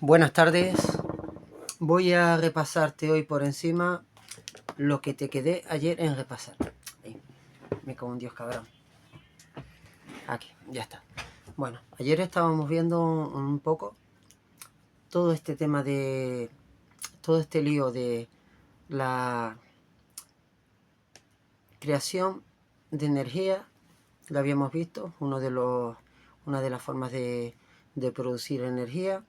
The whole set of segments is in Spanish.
Buenas tardes. Voy a repasarte hoy por encima lo que te quedé ayer en repasar. Ahí, me cago en Dios, cabrón. Aquí, ya está. Bueno, ayer estábamos viendo un poco todo este tema de... todo este lío de la creación de energía. Lo habíamos visto, una de las formas de producir energía.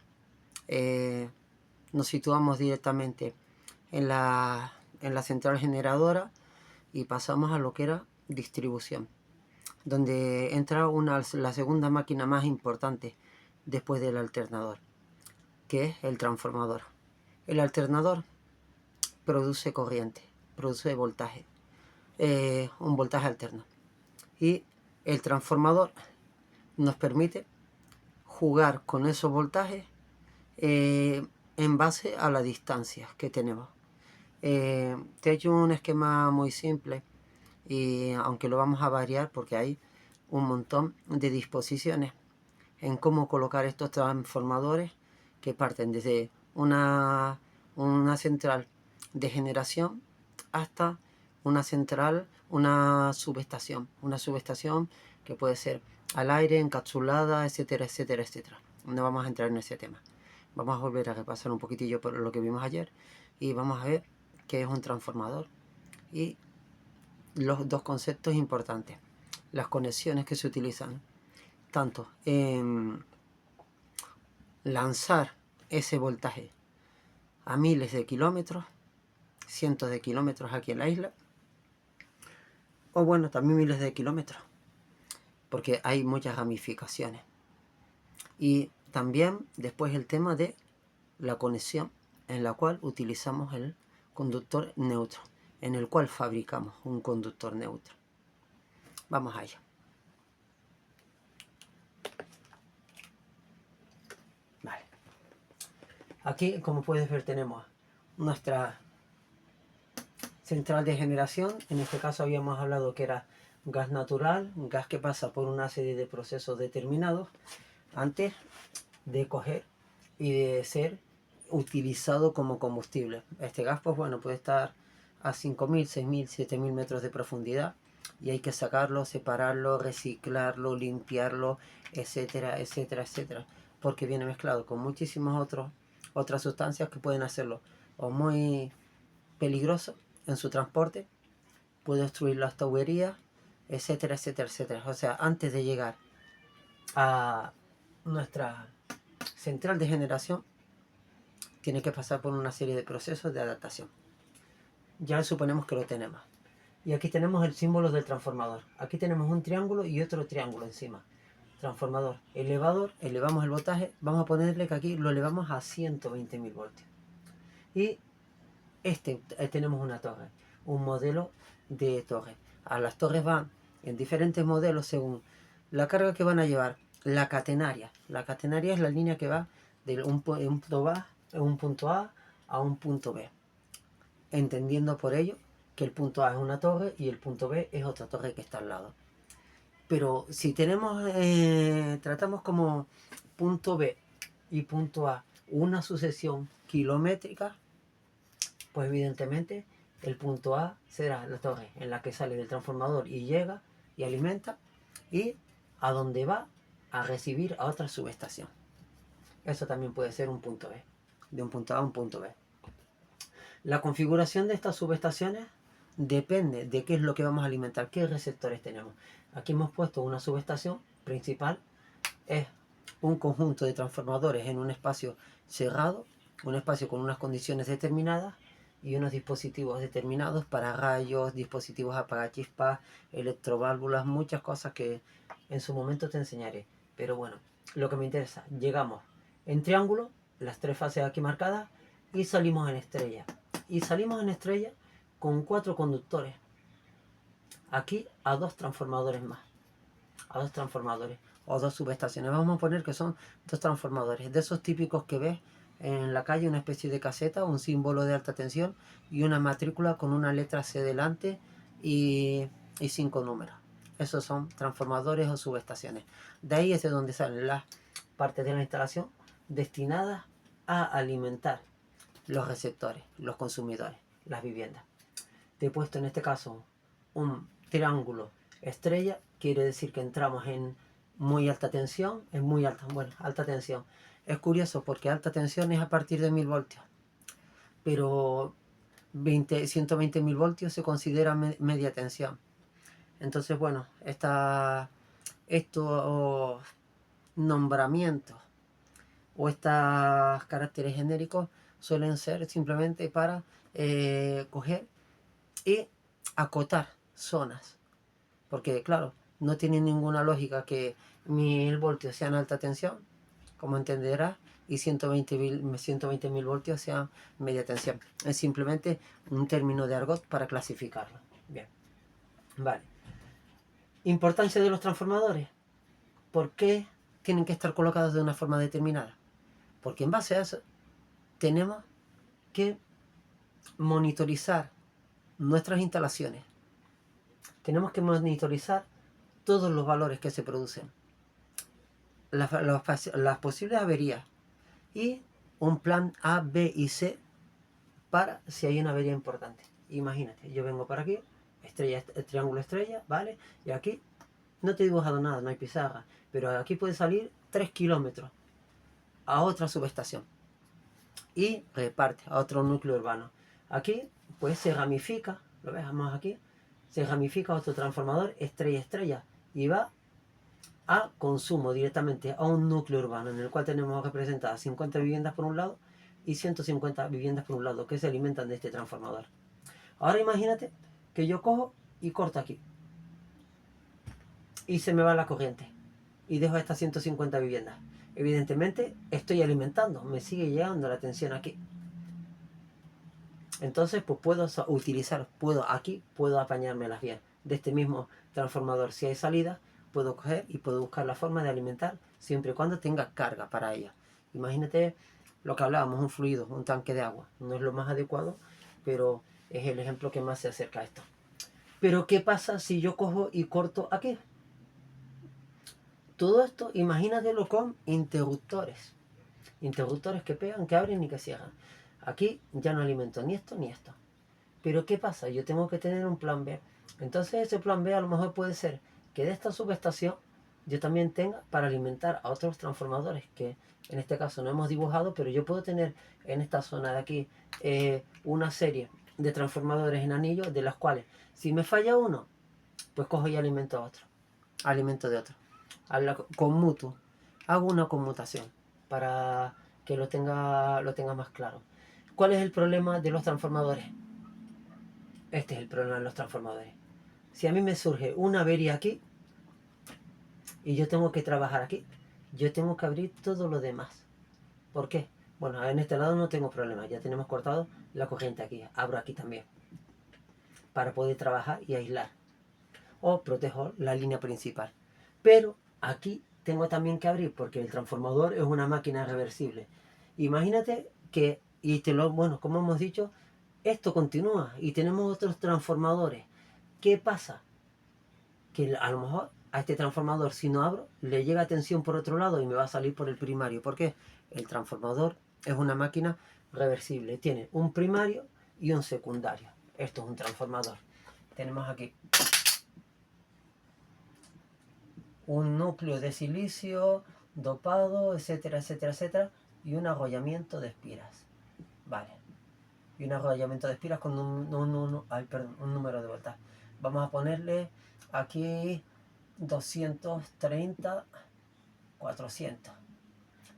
Nos situamos directamente en la central generadora y pasamos a lo que era distribución, donde entra la segunda máquina más importante después del alternador, que es el transformador. El alternador produce corriente, produce voltaje, un voltaje alterno, y el transformador nos permite jugar con esos voltajes en base a las distancias que tenemos. Te he hecho un esquema muy simple, y aunque lo vamos a variar porque hay un montón de disposiciones en cómo colocar estos transformadores que parten desde una central de generación hasta una subestación que puede ser al aire, encapsulada, etcétera, etcétera, etcétera. No vamos a entrar en ese tema. Vamos a volver a repasar un poquitillo por lo que vimos ayer y vamos a ver qué es un transformador y los dos conceptos importantes: las conexiones que se utilizan tanto en lanzar ese voltaje a miles de kilómetros, cientos de kilómetros aquí en la isla, o bueno, también miles de kilómetros, porque hay muchas ramificaciones. Y también después el tema de la conexión, en la cual utilizamos el conductor neutro, en el cual fabricamos un conductor neutro. Vamos allá. Vale. Aquí, como puedes ver, tenemos nuestra central de generación. En este caso habíamos hablado que era gas natural, un gas que pasa por una serie de procesos determinados antes de coger y de ser utilizado como combustible. Este gas, pues bueno, puede estar a 5.000, 6.000, 7.000 metros de profundidad y hay que sacarlo, separarlo, reciclarlo, limpiarlo, etcétera, etcétera, etcétera, porque viene mezclado con muchísimas otras sustancias que pueden hacerlo o muy peligroso en su transporte, puede obstruir las tuberías, etcétera, etcétera, etcétera. O sea, antes de llegar a nuestra central de generación, tiene que pasar por una serie de procesos de adaptación. Ya suponemos que lo tenemos. Y aquí tenemos el símbolo del transformador. Aquí tenemos un triángulo y otro triángulo encima. Transformador, elevador, elevamos el voltaje. Vamos a ponerle que aquí lo elevamos a 120.000 voltios. Y tenemos una torre, un modelo de torre. A las torres van en diferentes modelos según la carga que van a llevar. La catenaria. La catenaria es la línea que va de un punto A a un punto B. Entendiendo por ello que el punto A es una torre y el punto B es otra torre que está al lado. Pero si tratamos como punto B y punto A una sucesión kilométrica, pues evidentemente el punto A será la torre en la que sale del transformador y llega y alimenta, y a donde va a recibir a otra subestación. Eso también puede ser un punto B, de un punto A a un punto B. La configuración de estas subestaciones depende de qué es lo que vamos a alimentar, qué receptores tenemos. Aquí hemos puesto una subestación principal, es un conjunto de transformadores en un espacio cerrado, un espacio con unas condiciones determinadas y unos dispositivos determinados para rayos, dispositivos apagachispas, electroválvulas, muchas cosas que en su momento te enseñaré. Pero bueno, lo que me interesa, llegamos en triángulo, las tres fases aquí marcadas, y salimos en estrella. Y salimos en estrella con 4 conductores. Aquí a 2 transformadores más. A 2 transformadores o 2 subestaciones. Vamos a poner que son 2 transformadores. De esos típicos que ves en la calle, una especie de caseta, un símbolo de alta tensión y una matrícula con una letra C delante y 5 números. Esos son transformadores o subestaciones. De ahí es de donde salen las partes de la instalación destinadas a alimentar los receptores, los consumidores, las viviendas. Te he puesto en este caso un triángulo estrella, quiere decir que entramos en muy alta tensión, en muy alta, bueno, alta tensión. Es curioso porque alta tensión es a partir de 1000 voltios, pero 120.000 voltios se considera media tensión. Entonces, bueno, estos nombramientos o estos caracteres genéricos suelen ser simplemente para coger y acotar zonas, porque claro, no tiene ninguna lógica que 1000 voltios sean alta tensión, como entenderás, y 120.000 voltios sean media tensión. Es simplemente un término de argot para clasificarlo. Bien, vale. Importancia de los transformadores. ¿Por qué tienen que estar colocados de una forma determinada? Porque en base a eso tenemos que monitorizar nuestras instalaciones. Tenemos que monitorizar todos los valores que se producen, las posibles averías y un plan A, B y C para si hay una avería importante. Imagínate, yo vengo para aquí, estrella, triángulo estrella, ¿vale? Y aquí no te he dibujado nada, no hay pizarra, pero aquí puede salir 3 kilómetros a otra subestación y reparte a otro núcleo urbano. Aquí pues se ramifica, lo vemos aquí, se ramifica otro transformador estrella y va a consumo directamente a un núcleo urbano en el cual tenemos representadas 50 viviendas por un lado y 150 viviendas por un lado que se alimentan de este transformador. Ahora imagínate que yo cojo y corto aquí y se me va la corriente y dejo estas 150 viviendas. Evidentemente estoy alimentando, me sigue llegando la tensión aquí. Entonces pues puedo utilizar, puedo apañármelas bien de este mismo transformador. Si hay salida, puedo coger y puedo buscar la forma de alimentar siempre y cuando tenga carga para ella. Imagínate lo que hablábamos, un fluido, un tanque de agua. No es lo más adecuado, pero es el ejemplo que más se acerca a esto. Pero ¿qué pasa si yo cojo y corto aquí? Todo esto, imagínatelo con interruptores. Interruptores que pegan, que abren y que cierran. Aquí ya no alimento ni esto ni esto. Pero ¿qué pasa? Yo tengo que tener un plan B. Entonces ese plan B a lo mejor puede ser que de esta subestación yo también tenga para alimentar a otros transformadores que en este caso no hemos dibujado, pero yo puedo tener en esta zona de aquí una serie de transformadores en anillo de las cuales si me falla uno, pues cojo y alimento a otro. Alimento de otro. Conmuto. Hago una conmutación para que lo tenga más claro. ¿Cuál es el problema de los transformadores? Este es el problema de los transformadores. Si a mí me surge una avería aquí y yo tengo que trabajar aquí, yo tengo que abrir todo lo demás. ¿Por qué? Bueno, en este lado no tengo problema, ya tenemos cortado la corriente aquí. Abro aquí también para poder trabajar y aislar. O protejo la línea principal. Pero aquí tengo también que abrir porque el transformador es una máquina reversible. Imagínate que, bueno, como hemos dicho, esto continúa y tenemos otros transformadores. ¿Qué pasa? Que a lo mejor a este transformador, si no abro, le llega tensión por otro lado y me va a salir por el primario. ¿Por qué? El transformador es una máquina reversible. Tiene un primario y un secundario. Esto es un transformador. Tenemos aquí un núcleo de silicio dopado, etcétera, etcétera, etcétera, y un arrollamiento de espiras. Vale. Y un arrollamiento de espiras con un número de vueltas. Vamos a ponerle aquí 230, 400.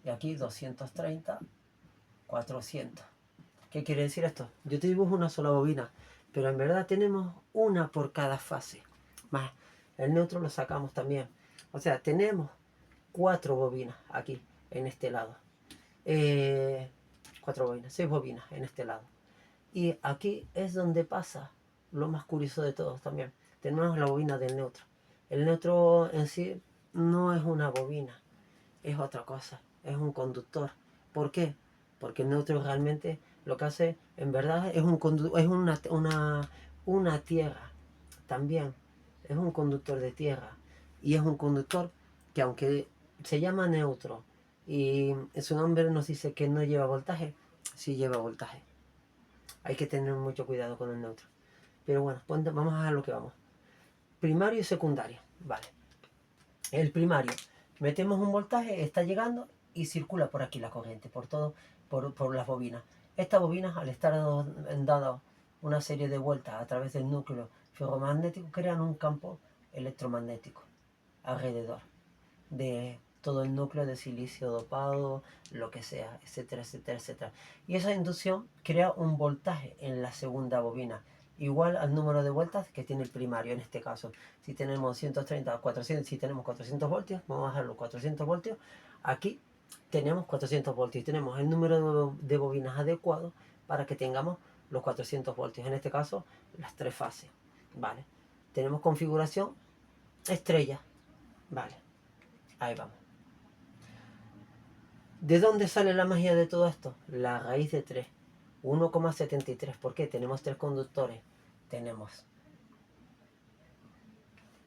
Y aquí 230, 400. ¿Qué quiere decir esto? Yo te dibujo una sola bobina, pero en verdad tenemos una por cada fase. Más el neutro lo sacamos también. O sea, tenemos 4 bobinas aquí, en este lado. 4 bobinas, 6 bobinas en este lado. Y aquí es donde pasa lo más curioso de todos también. Tenemos la bobina del neutro. El neutro en sí no es una bobina, es otra cosa, es un conductor. ¿Por qué? Porque el neutro realmente lo que hace en verdad es una tierra también. Es un conductor de tierra. Y es un conductor que aunque se llama neutro, y su nombre nos dice que no lleva voltaje. Sí lleva voltaje. Hay que tener mucho cuidado con el neutro. Pero bueno, vamos a lo que vamos. Primario y secundario. Vale. El primario. Metemos un voltaje, está llegando y circula por aquí la corriente, por las bobinas. Estas bobinas, al estar dando una serie de vueltas a través del núcleo ferromagnético, crean un campo electromagnético alrededor de todo el núcleo de silicio dopado, lo que sea, etcétera, etcétera, etcétera. Y esa inducción crea un voltaje en la segunda bobina, igual al número de vueltas que tiene el primario en este caso. Si tenemos 130 400, si tenemos 400 voltios, vamos a dejarlo 400 voltios. Aquí tenemos 400 voltios y tenemos el número de bobinas adecuado para que tengamos los 400 voltios. En este caso, las tres fases. Vale. Tenemos configuración estrella. Vale. Ahí vamos. ¿De dónde sale la magia de todo esto? La raíz de 3. 1,73. ¿Por qué? Tenemos tres conductores. Tenemos.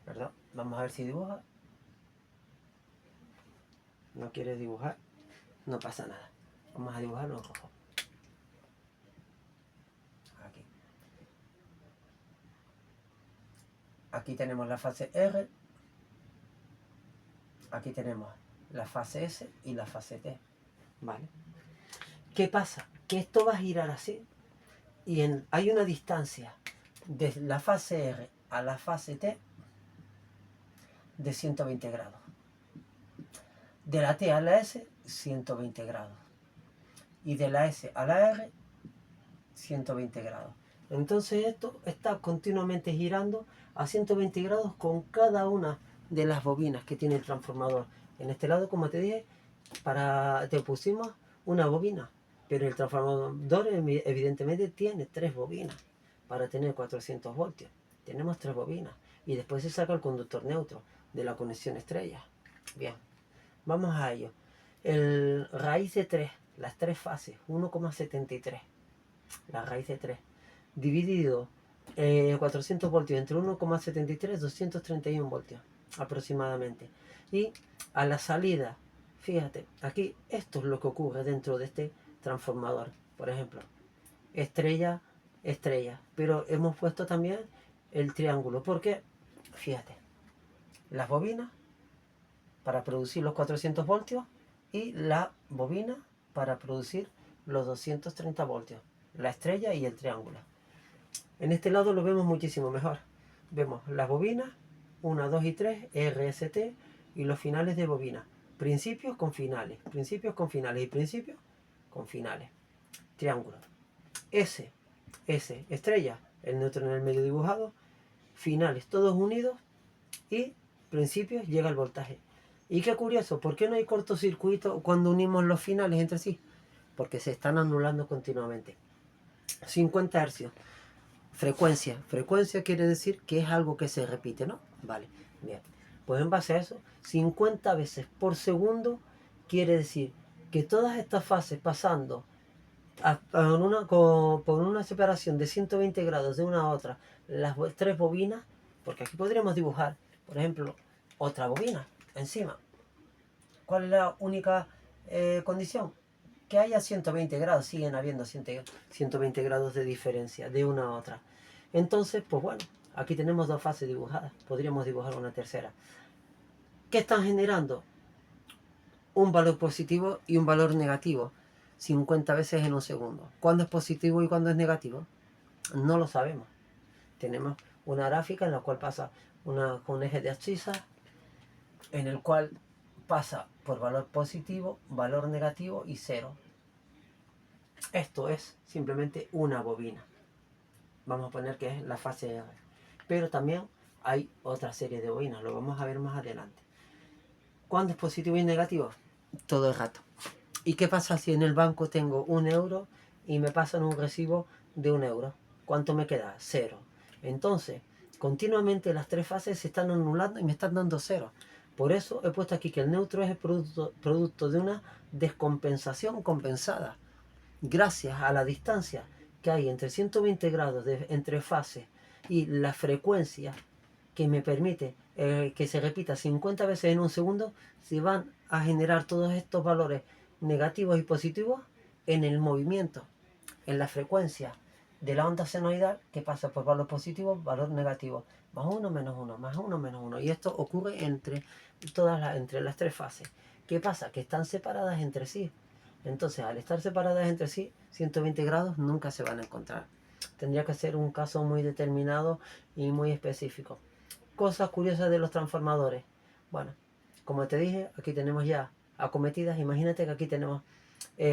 ¿Verdad? Vamos a ver si dibuja. No quiere dibujar. No pasa nada. Vamos a dibujarlo en rojo. Aquí. Aquí tenemos la fase R. Aquí tenemos la fase S y la fase T. ¿Vale? ¿Qué pasa? Que esto va a girar así. Y hay una distancia de la fase R a la fase T de 120 grados. De la T a la S, 120 grados. Y de la S a la R, 120 grados. Entonces esto está continuamente girando a 120 grados con cada una de las bobinas que tiene el transformador. En este lado, como te dije, te pusimos una bobina, pero el transformador evidentemente tiene tres bobinas para tener 400 voltios. Tenemos tres bobinas y después se saca el conductor neutro de la conexión estrella. Bien, vamos a ello. El raíz de 3, las tres fases, 1,73. La raíz de 3 dividido 400 voltios entre 1,73, 231 voltios aproximadamente. Y a la salida, fíjate, aquí esto es lo que ocurre dentro de este transformador. Por ejemplo, estrella, estrella. Pero hemos puesto también el triángulo, porque, fíjate, las bobinas para producir los 400 voltios y la bobina para producir los 230 voltios. La estrella y el triángulo. En este lado lo vemos muchísimo mejor. Vemos las bobinas, 1, 2 y 3, RST, y los finales de bobina. Principios con finales, principios con finales y principios con finales. Triángulo. S, estrella, el neutro en el medio dibujado, finales todos unidos y principios llega el voltaje. Y qué curioso, ¿por qué no hay cortocircuito cuando unimos los finales entre sí? Porque se están anulando continuamente. 50 hercios. Frecuencia. Frecuencia quiere decir que es algo que se repite, ¿no? Vale, bien. Pues en base a eso, 50 veces por segundo quiere decir que todas estas fases pasando por una separación de 120 grados de una a otra, las tres bobinas, porque aquí podríamos dibujar, por ejemplo, otra bobina encima. ¿Cuál es la única condición? Que haya 120 grados, siguen habiendo 120 grados de diferencia de una a otra. Entonces, pues bueno, aquí tenemos dos fases dibujadas, podríamos dibujar una tercera. ¿Qué están generando? Un valor positivo y un valor negativo, 50 veces en un segundo. ¿Cuándo es positivo y cuándo es negativo? No lo sabemos. Tenemos una gráfica en la cual pasa un eje de abscisas, en el cual pasa por valor positivo, valor negativo y cero. Esto es simplemente una bobina. Vamos a poner que es la fase R. Pero también hay otra serie de bobinas, lo vamos a ver más adelante. ¿Cuándo es positivo y negativo? Todo el rato. ¿Y qué pasa si en el banco tengo 1 euro y me pasan un recibo de 1 euro? ¿Cuánto me queda? 0. Entonces, continuamente las tres fases se están anulando y me están dando 0. Por eso he puesto aquí que el neutro es el producto de una descompensación compensada. Gracias a la distancia que hay entre 120 grados entre fases y la frecuencia que me permite que se repita 50 veces en un segundo, se van a generar todos estos valores negativos y positivos en el movimiento, en la frecuencia de la onda senoidal, que pasa por valor positivo, valor negativo, más uno, menos uno, más uno, menos uno. Y esto ocurre entre entre las tres fases. ¿Qué pasa? Que están separadas entre sí. Entonces, al estar separadas entre sí, 120 grados nunca se van a encontrar. Tendría que ser un caso muy determinado y muy específico. Cosas curiosas de los transformadores. Bueno, como te dije, aquí tenemos ya acometidas. Imagínate que aquí tenemos...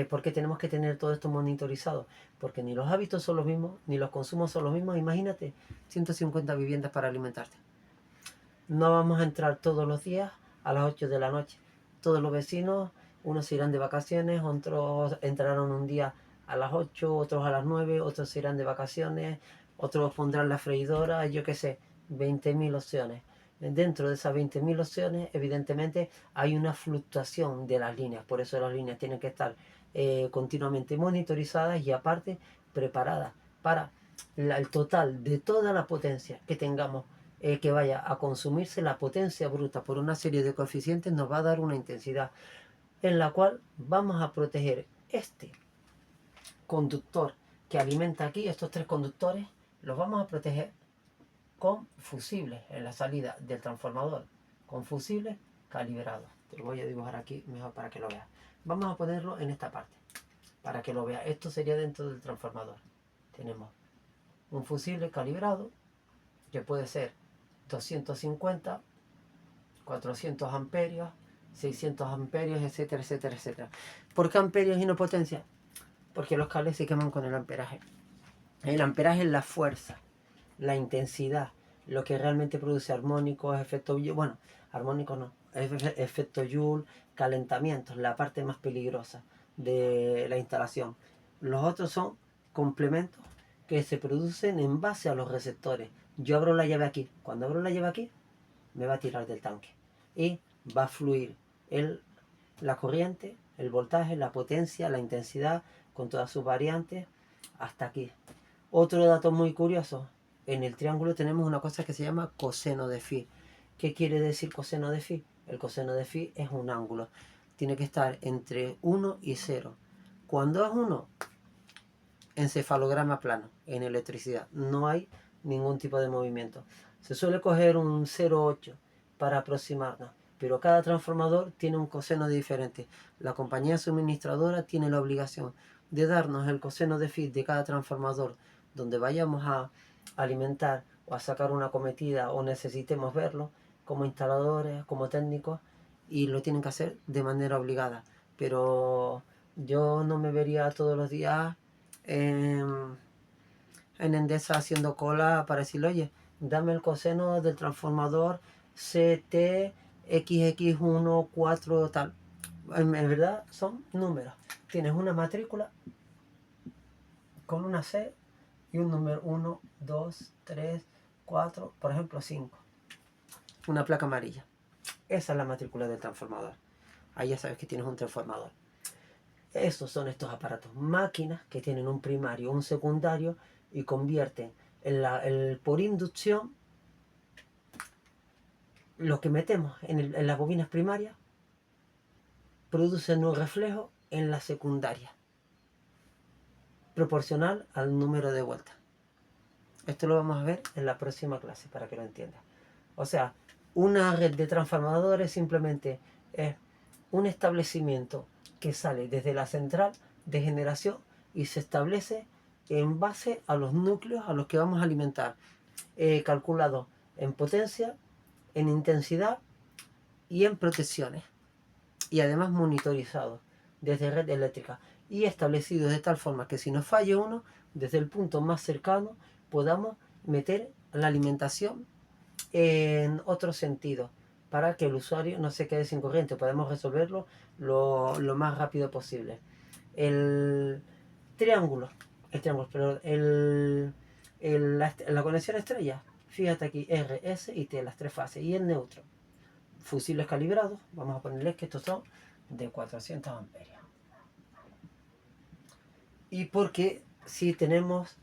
¿Por qué tenemos que tener todo esto monitorizado? Porque ni los hábitos son los mismos, ni los consumos son los mismos. Imagínate, 150 viviendas para alimentarte. No vamos a entrar todos los días a las 8 de la noche. Todos los vecinos, unos se irán de vacaciones, otros entrarán un día a las 8, otros a las 9, otros se irán de vacaciones, otros pondrán la freidora, yo qué sé, 20.000 opciones. Dentro de esas 20.000 opciones, evidentemente, hay una fluctuación de las líneas. Por eso las líneas tienen que estar continuamente monitorizadas y aparte preparadas para el total de toda la potencia que tengamos que vaya a consumirse, la potencia bruta por una serie de coeficientes nos va a dar una intensidad en la cual vamos a proteger este conductor que alimenta aquí, estos tres conductores, los vamos a proteger con fusibles en la salida del transformador, con fusibles calibrados. Te lo voy a dibujar aquí mejor para que lo veas. Vamos a ponerlo en esta parte para que lo veas. Esto sería dentro del transformador. Tenemos un fusible calibrado que puede ser 250, 400 amperios, 600 amperios, etcétera, etcétera, etcétera. ¿Por qué amperios y no potencia? Porque los cables se queman con el amperaje. El amperaje es la fuerza, la intensidad, lo que realmente produce armónicos, efecto, bueno, armónicos no, efecto Joule, calentamientos, la parte más peligrosa de la instalación. Los otros son complementos que se producen en base a los receptores. Yo abro la llave aquí, cuando abro la llave aquí, me va a tirar del tanque y va a fluir la corriente, el voltaje, la potencia, la intensidad con todas sus variantes hasta aquí. Otro dato muy curioso, en el triángulo tenemos una cosa que se llama coseno de phi. ¿Qué quiere decir coseno de phi? El coseno de phi es un ángulo, tiene que estar entre 1 y 0. Cuando es 1, encefalograma plano en electricidad, no hay ningún tipo de movimiento. Se suele coger un 0,8 para aproximarnos, pero cada transformador tiene un coseno diferente. La compañía suministradora tiene la obligación de darnos el coseno de phi de cada transformador donde vayamos a alimentar o a sacar una cometida o necesitemos verlo como instaladores, como técnicos, y lo tienen que hacer de manera obligada. Pero yo no me vería todos los días en Endesa haciendo cola para decirle, oye, dame el coseno del transformador CTXX1, 4, tal. En verdad son números. Tienes una matrícula con una C y un número 1, 2, 3, 4, por ejemplo 5. Una placa amarilla. Esa es la matrícula del transformador. Ahí ya sabes que tienes un transformador. Estos son estos aparatos, máquinas que tienen un primario, un secundario y convierten por inducción lo que metemos en las bobinas primarias, producen un reflejo en la secundaria, proporcional al número de vueltas. Esto lo vamos a ver en la próxima clase para que lo entiendas. O sea, una red de transformadores simplemente es un establecimiento que sale desde la central de generación y se establece en base a los núcleos a los que vamos a alimentar, calculado en potencia, en intensidad y en protecciones, y además monitorizado desde red eléctrica y establecido de tal forma que si nos falla uno, desde el punto más cercano podamos meter la alimentación en otro sentido para que el usuario no se quede sin corriente. Podemos resolverlo lo más rápido posible. El triángulo, pero la conexión estrella, fíjate aquí, R, S y T, las tres fases, y el neutro. Fusibles calibrados, vamos a ponerles que estos son de 400 amperios. Y porque si tenemos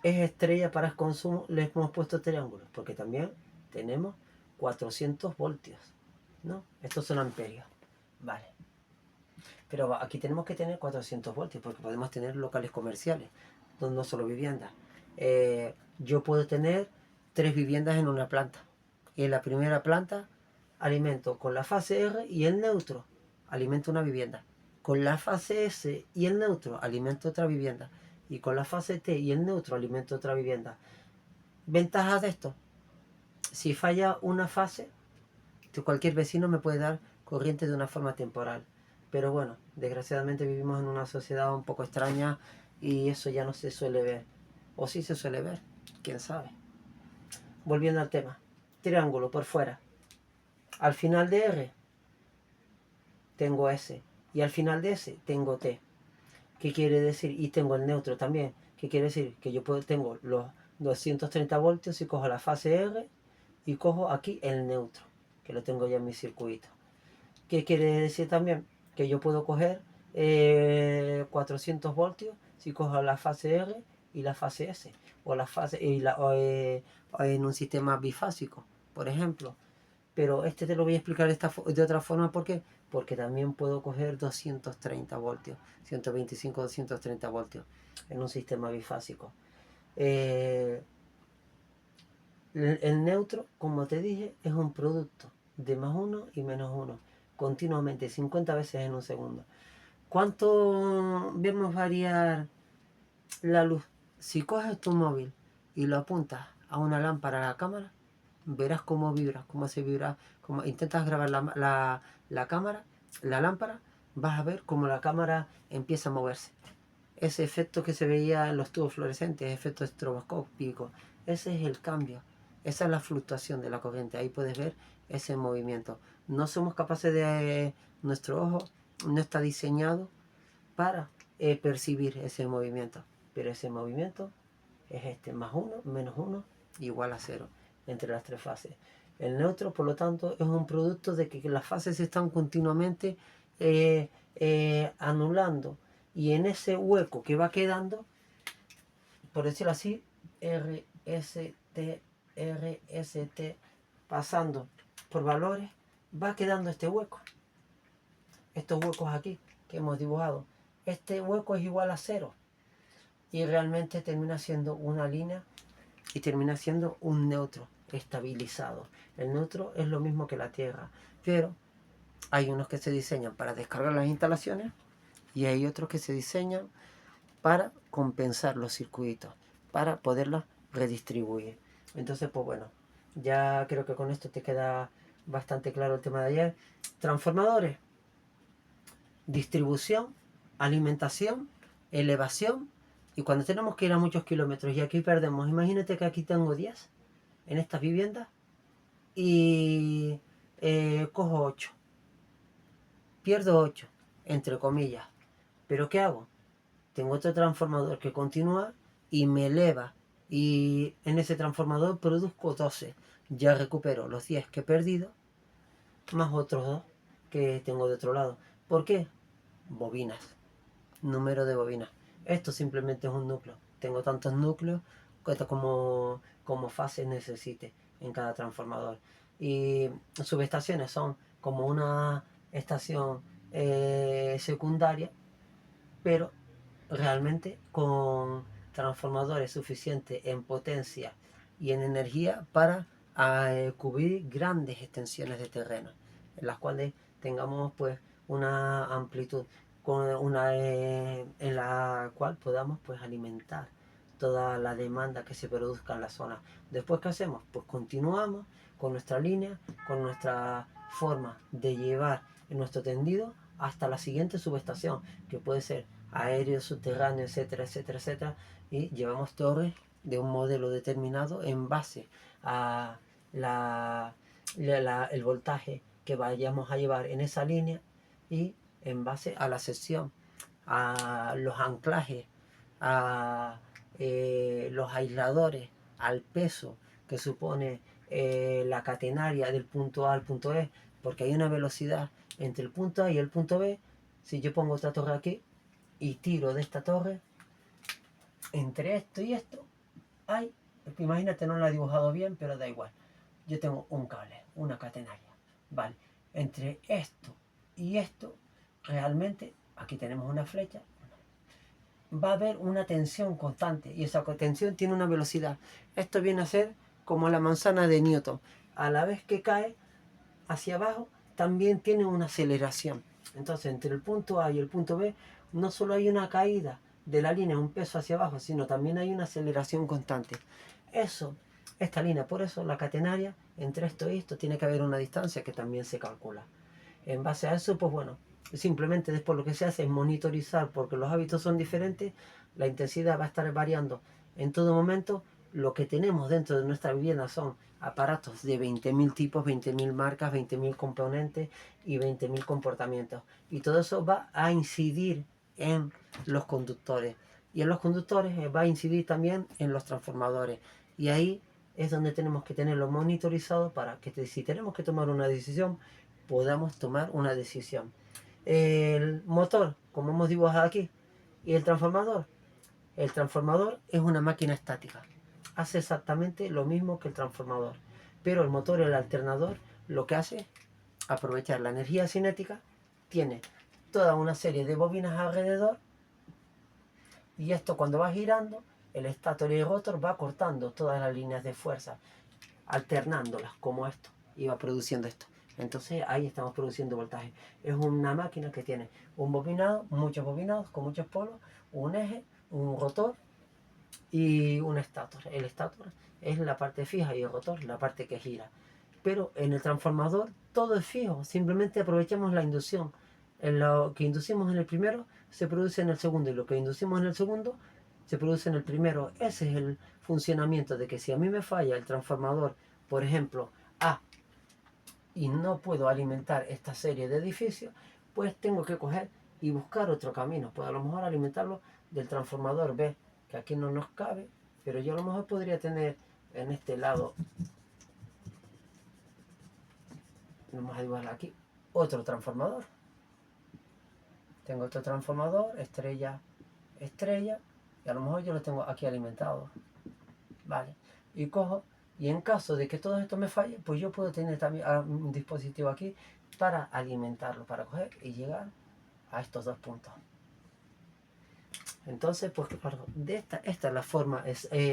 es estrella para el consumo, les hemos puesto triángulos, porque también tenemos 400 voltios, ¿no? Estos son amperios, vale. Pero aquí tenemos que tener 400 voltios porque podemos tener locales comerciales, no solo viviendas. Yo puedo tener 3 viviendas en una planta. Y en la primera planta alimento con la fase R y el neutro, alimento una vivienda. Con la fase S y el neutro alimento otra vivienda. Y con la fase T y el neutro alimento otra vivienda. Ventajas de esto: si falla una fase, cualquier vecino me puede dar corriente de una forma temporal. Pero bueno, desgraciadamente vivimos en una sociedad un poco extraña y eso ya no se suele ver. O sí se suele ver, quién sabe. Volviendo al tema. Triángulo por fuera. Al final de R tengo S. Y al final de S tengo T. ¿Qué quiere decir? Y tengo el neutro también. ¿Qué quiere decir? Que yo tengo los 230 voltios y cojo la fase R y cojo aquí el neutro, que lo tengo ya en mi circuito. ¿Qué quiere decir también? Que yo puedo coger 400 voltios si cojo la fase R y la fase S. O la fase en un sistema bifásico, por ejemplo. Pero este te lo voy a explicar de otra forma. ¿Por qué? Porque también puedo coger 230 voltios, 125, 230 voltios en un sistema bifásico. El neutro, como te dije, es un producto de +1 y -1, continuamente, 50 veces en un segundo. ¿Cuánto vemos variar la luz? Si coges tu móvil y lo apuntas a una lámpara a la cámara, verás cómo vibra, cómo se vibra. Como intentas grabar la cámara, la lámpara, vas a ver cómo la cámara empieza a moverse. Ese efecto que se veía en los tubos fluorescentes, efecto estroboscópico, ese es el cambio. Esa es la fluctuación de la corriente. Ahí puedes ver ese movimiento. No somos capaces de... Nuestro ojo no está diseñado para percibir ese movimiento. Pero ese movimiento es este: +1, -1, igual a 0, entre las 3 fases. El neutro, por lo tanto, es un producto de que las fases se están continuamente anulando. Y en ese hueco que va quedando, por decirlo así, RST, pasando por valores, va quedando este hueco. Estos huecos aquí que hemos dibujado. Este hueco es igual a 0. Y realmente termina siendo una línea y termina siendo un neutro estabilizado. El neutro es lo mismo que la Tierra, pero hay unos que se diseñan para descargar las instalaciones y hay otros que se diseñan para compensar los circuitos, para poderlos redistribuir. Entonces, pues bueno, ya creo que con esto te queda bastante claro el tema de ayer. Transformadores: distribución, alimentación, elevación. Y cuando tenemos que ir a muchos kilómetros y aquí perdemos, imagínate que aquí tengo 10 en estas viviendas y cojo 8. Pierdo 8, entre comillas. ¿Pero qué hago? Tengo otro transformador que continúa y me eleva. Y en ese transformador produzco 12. Ya recupero los 10 que he perdido, más otros 2 que tengo de otro lado. ¿Por qué? Bobinas. Número de bobinas. Esto simplemente es un núcleo. Tengo tantos núcleos como fases necesite en cada transformador. Y subestaciones son como una estación secundaria, pero realmente con transformadores suficientes en potencia y en energía para cubrir grandes extensiones de terreno, en las cuales tengamos pues una amplitud en la cual podamos pues alimentar toda la demanda que se produzca en la zona. Después, ¿qué hacemos? Pues continuamos con nuestra línea, con nuestra forma de llevar en nuestro tendido hasta la siguiente subestación, que puede ser aéreo, subterráneo, etcétera, etcétera, etcétera, y llevamos torres de un modelo determinado en base a el voltaje que vayamos a llevar en esa línea y en base a la sección, a los anclajes, a los aisladores, al peso que supone la catenaria del punto A al punto E, porque hay una velocidad entre el punto A y el punto B. Si yo pongo otra torre aquí y tiro de esta torre, entre esto y esto hay, imagínate, no lo he dibujado bien, pero da igual, yo tengo un cable, una catenaria, ¿vale? Entre esto y esto, realmente, aquí tenemos una flecha, va a haber una tensión constante y esa tensión tiene una velocidad. Esto viene a ser como la manzana de Newton. A la vez que cae hacia abajo, también tiene una aceleración. Entonces, entre el punto A y el punto B, no solo hay una caída de la línea, un peso hacia abajo, sino también hay una aceleración constante. Eso, esta línea, por eso la catenaria, entre esto y esto, tiene que haber una distancia que también se calcula. En base a eso, pues bueno, simplemente después lo que se hace es monitorizar, porque los hábitos son diferentes, la intensidad va a estar variando en todo momento. Lo que tenemos dentro de nuestra vivienda son aparatos de 20.000 tipos, 20.000 marcas, 20.000 componentes y 20.000 comportamientos. Y todo eso va a incidir en los conductores. Y en los conductores va a incidir también en los transformadores. Y ahí es donde tenemos que tenerlo monitorizado para que si tenemos que tomar una decisión, podamos tomar una decisión. El motor, como hemos dibujado aquí, y el transformador. El transformador es una máquina estática. Hace exactamente lo mismo que el transformador. Pero el motor, el alternador, lo que hace es aprovechar la energía cinética. Tiene toda una serie de bobinas alrededor. Y esto cuando va girando, el estátor y el rotor va cortando todas las líneas de fuerza, alternándolas como esto. Y va produciendo esto. Entonces ahí estamos produciendo voltaje. Es una máquina que tiene un bobinado, muchos bobinados con muchos polos, un eje, un rotor y un estátor. El estátor es la parte fija y el rotor la parte que gira. Pero en el transformador todo es fijo, simplemente aprovechamos la inducción. En lo que inducimos en el primero se produce en el segundo y lo que inducimos en el segundo se produce en el primero. Ese es el funcionamiento de que si a mí me falla el transformador, por ejemplo, A, y no puedo alimentar esta serie de edificios, pues tengo que coger y buscar otro camino. Pues a lo mejor alimentarlo del transformador B, que aquí no nos cabe, pero yo a lo mejor podría tener en este lado, vamos a dibujar aquí, otro transformador. Tengo otro transformador, estrella, estrella, y a lo mejor yo lo tengo aquí alimentado. Vale, y cojo, y en caso de que todo esto me falle, pues yo puedo tener también un dispositivo aquí para alimentarlo, para coger y llegar a estos dos puntos. Entonces, pues claro, esta es la forma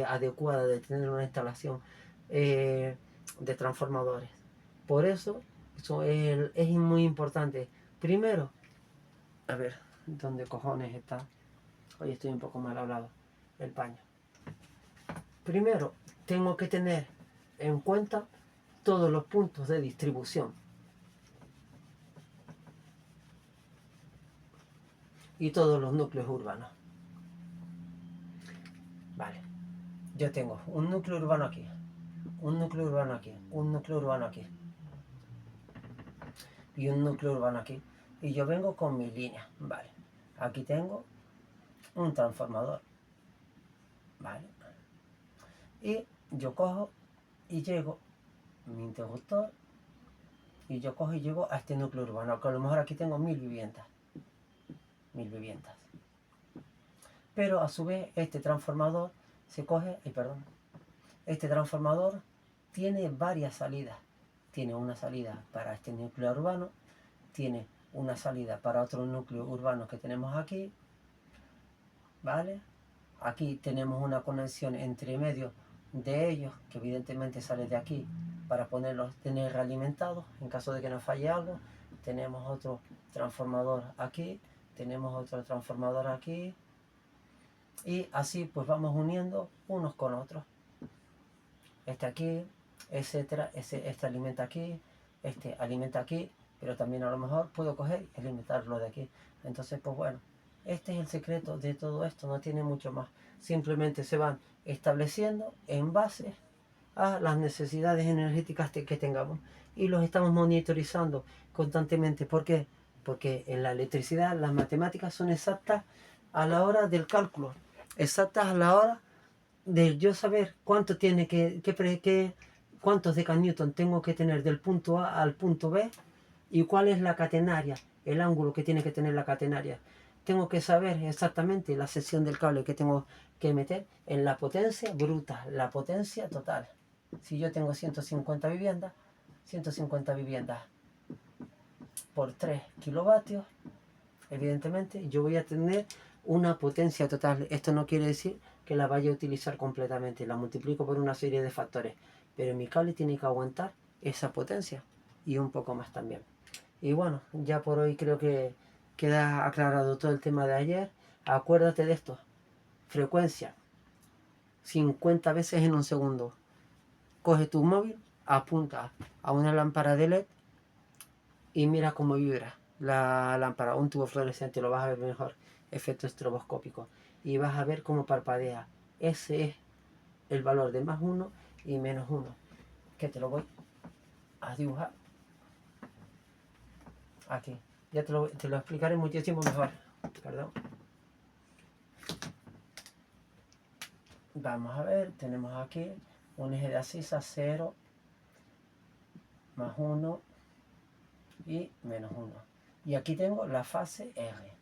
adecuada de tener una instalación de transformadores. Por eso es muy importante. Primero, a ver, ¿dónde cojones está? Hoy estoy un poco mal hablado. El paño. Primero, tengo que tener en cuenta todos los puntos de distribución y todos los núcleos urbanos. Vale, yo tengo un núcleo urbano aquí, un núcleo urbano aquí, un núcleo urbano aquí y un núcleo urbano aquí. Y yo vengo con mi línea, vale. Aquí tengo un transformador, vale. Y yo cojo y llego mi interruptor y yo cojo y llego a este núcleo urbano, que a lo mejor aquí tengo 1000 viviendas. 1000 viviendas. Pero a su vez este transformador se coge, este transformador tiene varias salidas. Tiene una salida para este núcleo urbano, tiene una salida para otro núcleo urbano que tenemos aquí, ¿vale? Aquí tenemos una conexión entre medio de ellos, que evidentemente sale de aquí, para tener realimentados en caso de que nos falle algo. Tenemos otro transformador aquí, tenemos otro transformador aquí, y así pues vamos uniendo unos con otros. Este aquí, etcétera, este alimenta aquí, pero también a lo mejor puedo coger y alimentarlo de aquí. Entonces pues bueno, este es el secreto de todo esto, no tiene mucho más. Simplemente se van estableciendo en base a las necesidades energéticas que tengamos y los estamos monitorizando constantemente. ¿Por qué? Porque en la electricidad las matemáticas son exactas a la hora del cálculo, exactas a la hora de yo saber cuánto tiene cuántos decanewton tengo que tener del punto A al punto B y cuál es la catenaria, el ángulo que tiene que tener la catenaria. Tengo que saber exactamente la sección del cable que tengo que meter en la potencia bruta, la potencia total. Si yo tengo 150 viviendas por 3 kilovatios, evidentemente yo voy a tener una potencia total. Esto no quiere decir que la vaya a utilizar completamente, la multiplico por una serie de factores, pero mi cable tiene que aguantar esa potencia y un poco más también. Y bueno, ya por hoy creo que queda aclarado todo el tema de ayer. Acuérdate de esto: frecuencia 50 veces en un segundo. Coge tu móvil, apunta a una lámpara de LED y mira cómo vibra la lámpara. Un tubo fluorescente, lo vas a ver mejor, efecto estroboscópico, y vas a ver cómo parpadea. Ese es el valor de +1 y -1, que te lo voy a dibujar aquí. Ya te lo explicaré muchísimo mejor. Perdón. Vamos a ver, tenemos aquí un eje de abscisa 0, +1 y -1. Y aquí tengo la fase R.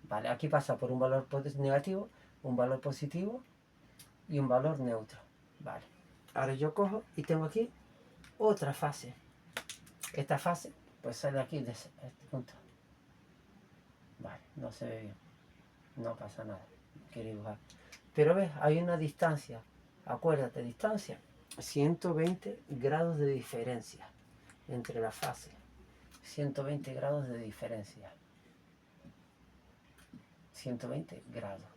Vale, aquí pasa por un valor negativo, un valor positivo y un valor neutro. Vale, ahora yo cojo y tengo aquí otra fase. Esta fase pues sale aquí de este punto. Vale, no se ve bien, no pasa nada, quiero dibujar. Pero ves, hay una distancia, acuérdate, distancia, 120 grados de diferencia entre las fases. 120 grados de diferencia. 120 grados.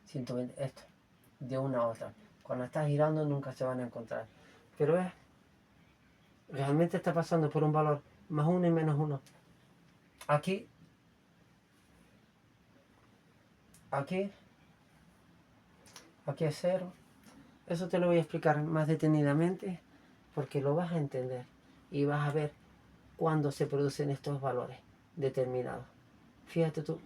120, esto, de una a otra. Cuando estás girando nunca se van a encontrar. Pero ves, realmente está pasando por un valor +1 y -1. Aquí es 0. Eso te lo voy a explicar más detenidamente porque lo vas a entender y vas a ver cuándo se producen estos valores determinados. Fíjate tú,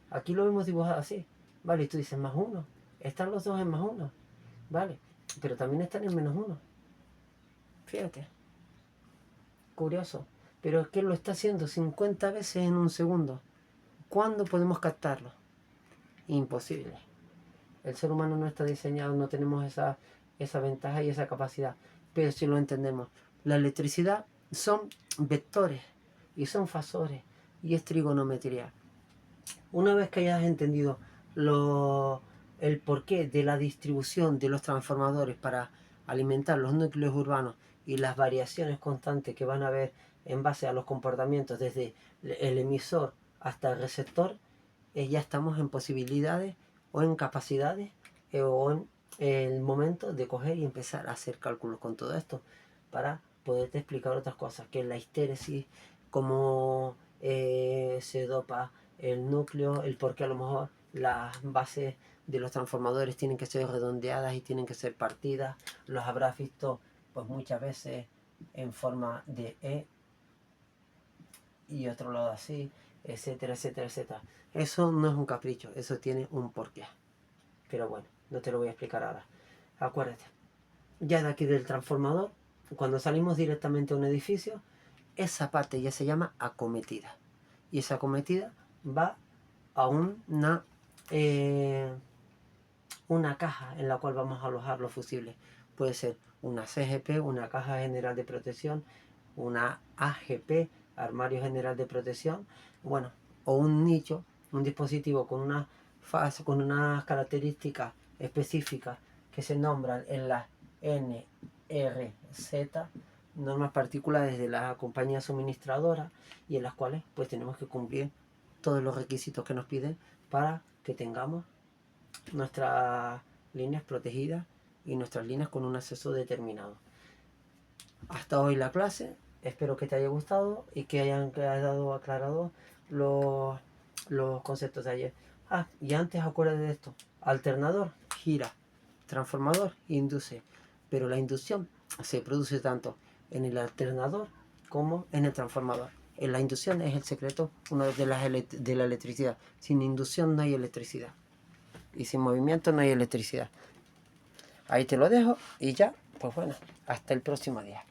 aquí lo hemos dibujado así, ¿vale? Y tú dices +1. Están los dos en +1, ¿vale? Pero también están en -1. Fíjate. Curioso. Pero es que lo está haciendo 50 veces en un segundo. ¿Cuándo podemos captarlo? Imposible. El ser humano no está diseñado, no tenemos esa ventaja y esa capacidad. Pero si lo entendemos, la electricidad son vectores y son fasores y es trigonometría. Una vez que hayas entendido el porqué de la distribución de los transformadores para alimentar los núcleos urbanos y las variaciones constantes que van a haber en base a los comportamientos desde el emisor hasta el receptor, ya estamos en posibilidades o en capacidades o en el momento de coger y empezar a hacer cálculos con todo esto para poderte explicar otras cosas, que es la histéresis, cómo se dopa el núcleo, el por qué a lo mejor las bases de los transformadores tienen que ser redondeadas y tienen que ser partidas. Los habrás visto pues muchas veces en forma de E y otro lado así, etcétera, etcétera, etcétera. Eso no es un capricho, eso tiene un porqué. Pero bueno, no te lo voy a explicar ahora. Acuérdate, ya de aquí del transformador, cuando salimos directamente a un edificio, esa parte ya se llama acometida. Y esa acometida va a una caja en la cual vamos a alojar los fusibles. Puede ser una CGP, una caja general de protección, una AGP, armario general de protección, bueno, o un nicho, un dispositivo con una fase, con unas características específicas que se nombran en las NRZ, normas particulares de la compañía suministradora, y en las cuales pues tenemos que cumplir todos los requisitos que nos piden para que tengamos nuestras líneas protegidas y nuestras líneas con un acceso determinado. Hasta hoy la clase, espero que te haya gustado y que hayan quedado aclarados los conceptos de ayer. Y antes acuérdate de esto: alternador gira, transformador induce, pero la inducción se produce tanto en el alternador como en el transformador. En la inducción es el secreto, uno de la electricidad. Sin inducción no hay electricidad. Y sin movimiento no hay electricidad. Ahí te lo dejo y ya, pues bueno, hasta el próximo día.